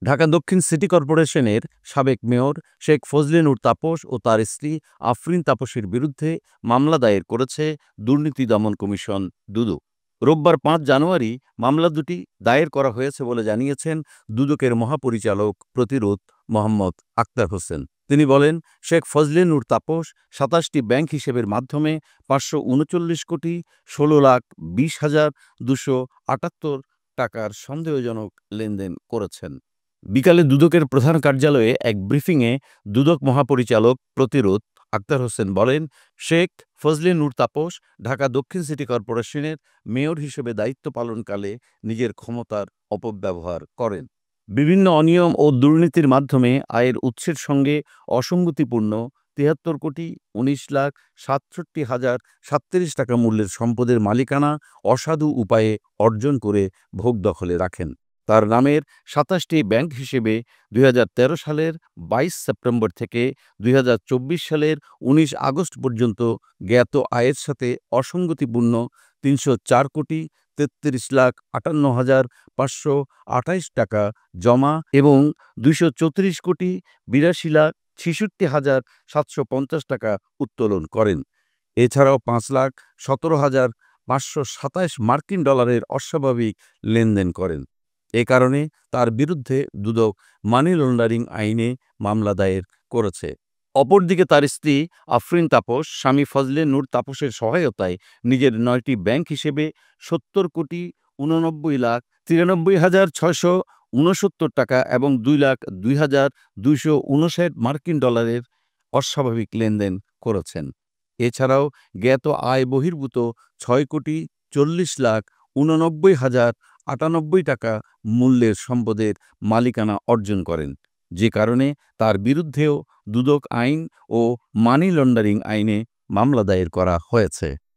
ঢাকা দক্ষিণ সিটি কর্পোরেশনের সাবেক মেয়র শেখ ফজলে নূর তাপস ও তার স্ত্রী আফরিন তাপসের বিরুদ্ধে মামলা দায়ের করেছে দুর্নীতি দমন কমিশন দুদক। রোববার ৫ জানুয়ারি মামলা দুটি দায়ের করা হয়েছে বলে জানিয়েছেন দুদকের মহাপরিচালক প্রতিরোধ মোহাম্মদ আক্তার হোসেন। তিনি বলেন, শেখ ফজলে নূর তাপস ২৭টি ব্যাংক হিসেবের মাধ্যমে ৫৩৯,১৬,২০,২৭৮ টাকার সন্দেহজনক লেনদেন করেছেন। বিকালে দুদকের প্রধান কার্যালয়ে এক ব্রিফিংয়ে দুদক মহাপরিচালক প্রতিরোধ আক্তার হোসেন বলেন, শেখ ফজলে নূর তাপস ঢাকা দক্ষিণ সিটি কর্পোরেশনের মেয়র হিসেবে দায়িত্ব পালনকালে নিজের ক্ষমতার অপব্যবহার করেন। বিভিন্ন অনিয়ম ও দুর্নীতির মাধ্যমে আয়ের উৎসের সঙ্গে অসঙ্গতিপূর্ণ ৭৩,১,৬৭,০৬৭ টাকা মূল্যের সম্পদের মালিকানা অসাধু উপায়ে অর্জন করে ভোগ দখলে রাখেন। তার নামের ২৭টি ব্যাংক হিসেবে ২০১৩ সালের ২২ সেপ্টেম্বর থেকে ২০২৪ সালের ১৯ আগস্ট পর্যন্ত জ্ঞাত আয়ের সাথে অসঙ্গতিপূর্ণ ৩০৪,৩৩,৫৮,৫২৮ টাকা জমা এবং ২34,৮২,৬৬,৭৫০ টাকা উত্তোলন করেন। এছাড়াও ৫,১৭,৫২৭ মার্কিন ডলারের অস্বাভাবিক লেনদেন করেন। এ কারণে তার বিরুদ্ধে দুদক মানি লন্ডারিং আইনে মামলা দায়ের করেছে। অপরদিকে তার স্ত্রী আফরিন তাপস স্বামী ফজলে নূর তাপসের সহায়তায় নিজের ৯টি ব্যাংক হিসেবে ৭০,৯৯,৯৩,৬৬৯ টাকা এবং ২,০২,২৫৯ মার্কিন ডলারের অস্বাভাবিক লেনদেন করেছেন। এছাড়াও জ্ঞাত আয় বহির্ভূত ৬,৪০,৮৯,০৯৮ টাকা মূল্যের সম্পদের মালিকানা অর্জন করেন, যে কারণে তার বিরুদ্ধেও দুদক আইন ও মানি লন্ডারিং আইনে মামলা দায়ের করা হয়েছে।